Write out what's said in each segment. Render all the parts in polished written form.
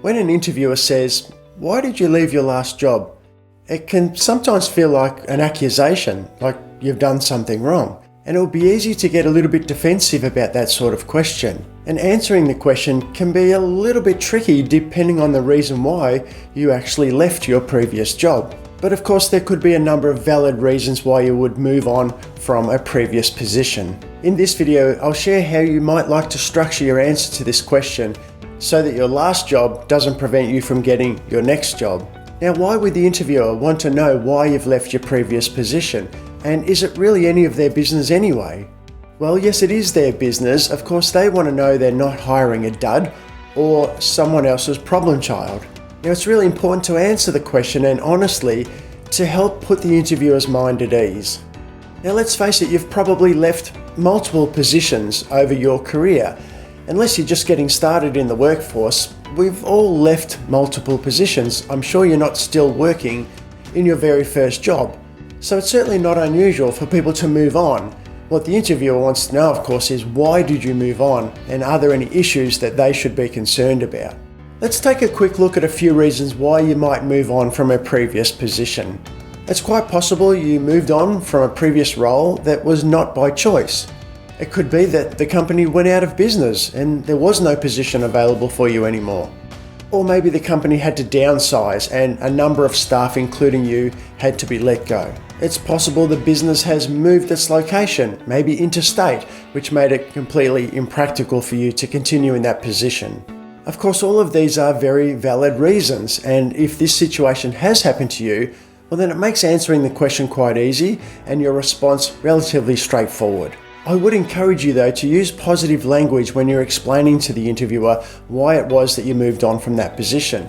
When an interviewer says, "Why did you leave your last job?" it can sometimes feel like an accusation, like you've done something wrong. And it will be easy to get a little bit defensive about that sort of question. And answering the question can be a little bit tricky depending on the reason why you actually left your previous job. But of course, there could be a number of valid reasons why you would move on from a previous position. In this video, I'll share how you might like to structure your answer to this question so that your last job doesn't prevent you from getting your next job. Now, why would the interviewer want to know why you've left your previous position? And is it really any of their business anyway? Well, yes, it is their business. Of course, they want to know they're not hiring a dud or someone else's problem child. Now, it's really important to answer the question and honestly to help put the interviewer's mind at ease. Now, let's face it, you've probably left multiple positions over your career. Unless you're just getting started in the workforce, we've all left multiple positions. I'm sure you're not still working in your very first job. So it's certainly not unusual for people to move on. What the interviewer wants to know, of course, is why did you move on, and are there any issues that they should be concerned about? Let's take a quick look at a few reasons why you might move on from a previous position. It's quite possible you moved on from a previous role that was not by choice. It could be that the company went out of business and there was no position available for you anymore. Or maybe the company had to downsize and a number of staff, including you, had to be let go. It's possible the business has moved its location, maybe interstate, which made it completely impractical for you to continue in that position. Of course, all of these are very valid reasons, and if this situation has happened to you, well, then it makes answering the question quite easy and your response relatively straightforward. I would encourage you though to use positive language when you're explaining to the interviewer why it was that you moved on from that position.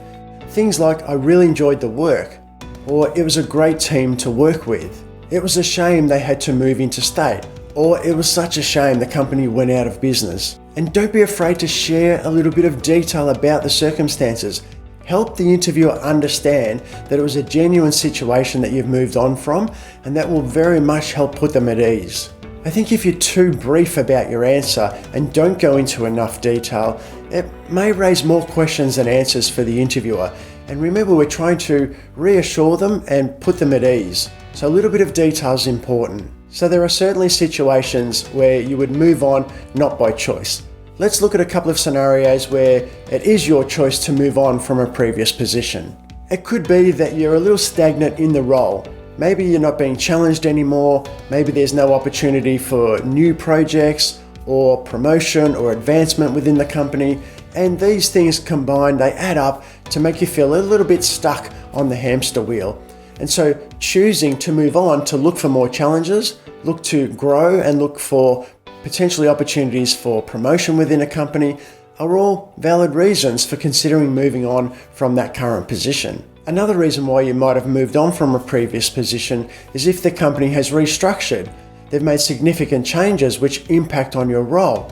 Things like, "I really enjoyed the work," or "It was a great team to work with," "It was a shame they had to move interstate," or "It was such a shame the company went out of business." And don't be afraid to share a little bit of detail about the circumstances. Help the interviewer understand that it was a genuine situation that you've moved on from, and that will very much help put them at ease. I think if you're too brief about your answer and don't go into enough detail, it may raise more questions than answers for the interviewer. And remember, we're trying to reassure them and put them at ease. So a little bit of detail is important. So there are certainly situations where you would move on not by choice. Let's look at a couple of scenarios where it is your choice to move on from a previous position. It could be that you're a little stagnant in the role. Maybe you're not being challenged anymore, maybe there's no opportunity for new projects or promotion or advancement within the company, and these things combined, they add up to make you feel a little bit stuck on the hamster wheel. And so choosing to move on to look for more challenges, look to grow and look for potentially opportunities for promotion within a company are all valid reasons for considering moving on from that current position. Another reason why you might have moved on from a previous position is if the company has restructured. They've made significant changes which impact on your role.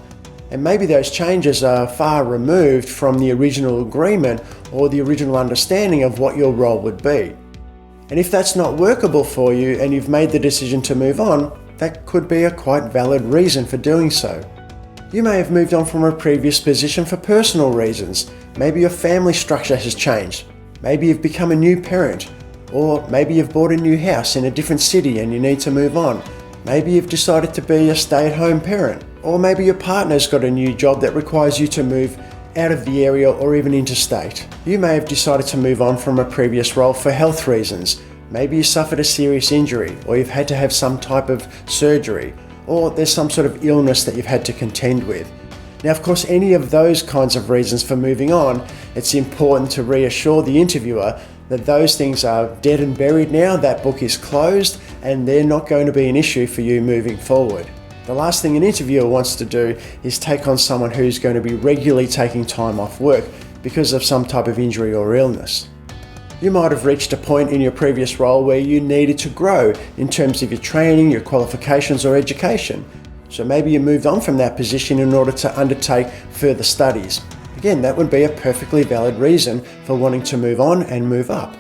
And maybe those changes are far removed from the original agreement or the original understanding of what your role would be. And if that's not workable for you and you've made the decision to move on, that could be a quite valid reason for doing so. You may have moved on from a previous position for personal reasons. Maybe your family structure has changed. Maybe you've become a new parent, or maybe you've bought a new house in a different city and you need to move on. Maybe you've decided to be a stay-at-home parent, or maybe your partner's got a new job that requires you to move out of the area or even interstate. You may have decided to move on from a previous role for health reasons. Maybe you suffered a serious injury, or you've had to have some type of surgery, or there's some sort of illness that you've had to contend with. Now, of course, any of those kinds of reasons for moving on, it's important to reassure the interviewer that those things are dead and buried now, that book is closed, and they're not going to be an issue for you moving forward. The last thing an interviewer wants to do is take on someone who's going to be regularly taking time off work because of some type of injury or illness. You might have reached a point in your previous role where you needed to grow in terms of your training, your qualifications or education. So maybe you moved on from that position in order to undertake further studies. Again, that would be a perfectly valid reason for wanting to move on and move up.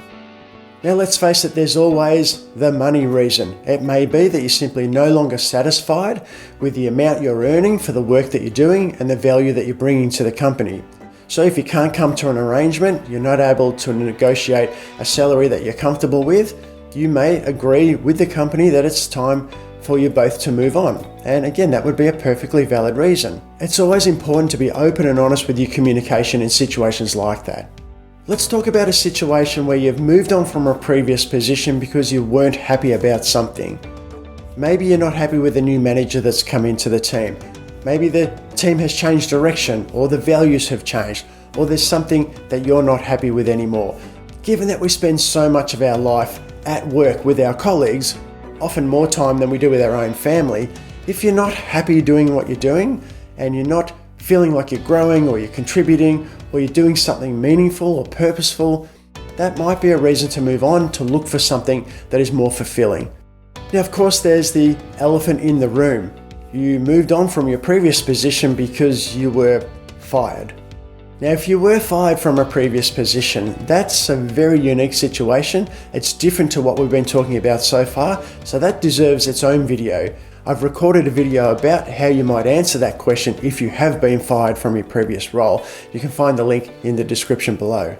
Now let's face it, there's always the money reason. It may be that you're simply no longer satisfied with the amount you're earning for the work that you're doing and the value that you're bringing to the company. So if you can't come to an arrangement, you're not able to negotiate a salary that you're comfortable with, you may agree with the company that it's time for you both to move on. And again, that would be a perfectly valid reason. It's always important to be open and honest with your communication in situations like that. Let's talk about a situation where you've moved on from a previous position because you weren't happy about something. Maybe you're not happy with the new manager that's come into the team. Maybe the team has changed direction, or the values have changed, or there's something that you're not happy with anymore. Given that we spend so much of our life at work with our colleagues, often more time than we do with our own family, if you're not happy doing what you're doing and you're not feeling like you're growing or you're contributing or you're doing something meaningful or purposeful, that might be a reason to move on, to look for something that is more fulfilling. Now, of course, there's the elephant in the room. You moved on from your previous position because you were fired. Now, if you were fired from a previous position, that's a very unique situation. It's different to what we've been talking about so far, so that deserves its own video. I've recorded a video about how you might answer that question if you have been fired from your previous role. You can find the link in the description below.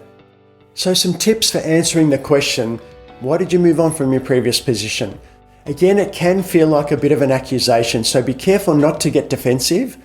So some tips for answering the question, why did you move on from your previous position? Again, it can feel like a bit of an accusation, so be careful not to get defensive.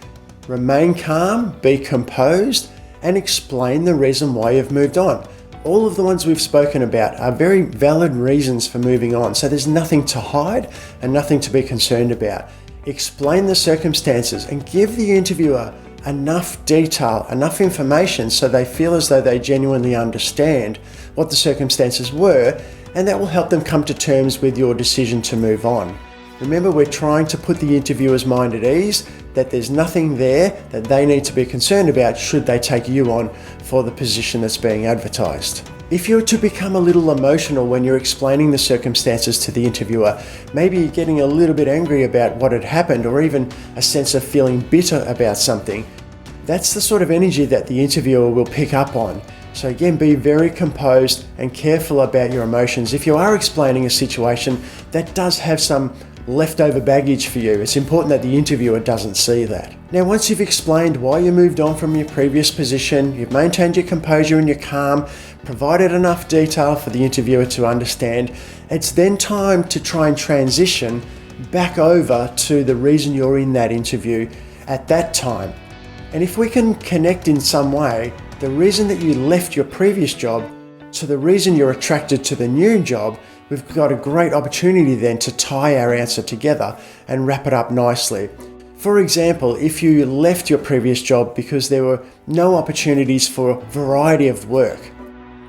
Remain calm, be composed, and explain the reason why you've moved on. All of the ones we've spoken about are very valid reasons for moving on, so there's nothing to hide and nothing to be concerned about. Explain the circumstances and give the interviewer enough detail, enough information so they feel as though they genuinely understand what the circumstances were, and that will help them come to terms with your decision to move on. Remember, we're trying to put the interviewer's mind at ease, that there's nothing there that they need to be concerned about should they take you on for the position that's being advertised. If you're to become a little emotional when you're explaining the circumstances to the interviewer, maybe you're getting a little bit angry about what had happened, or even a sense of feeling bitter about something, that's the sort of energy that the interviewer will pick up on. So again, be very composed and careful about your emotions. If you are explaining a situation that does have some leftover baggage for you, it's important that the interviewer doesn't see that. Now, once you've explained why you moved on from your previous position, you've maintained your composure and your calm, provided enough detail for the interviewer to understand, it's then time to try and transition back over to the reason you're in that interview at that time. And if we can connect in some way, the reason that you left your previous job to the reason you're attracted to the new job, we've got a great opportunity then to tie our answer together and wrap it up nicely. For example, if you left your previous job because there were no opportunities for variety of work,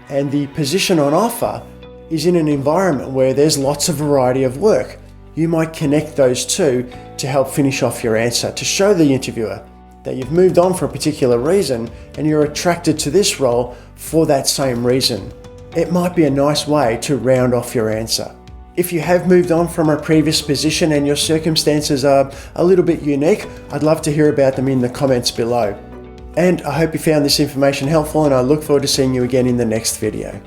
and the position on offer is in an environment where there's lots of variety of work, you might connect those two to help finish off your answer, to show the interviewer that you've moved on for a particular reason and you're attracted to this role for that same reason. It might be a nice way to round off your answer. If you have moved on from a previous position and your circumstances are a little bit unique, I'd love to hear about them in the comments below. And I hope you found this information helpful, and I look forward to seeing you again in the next video.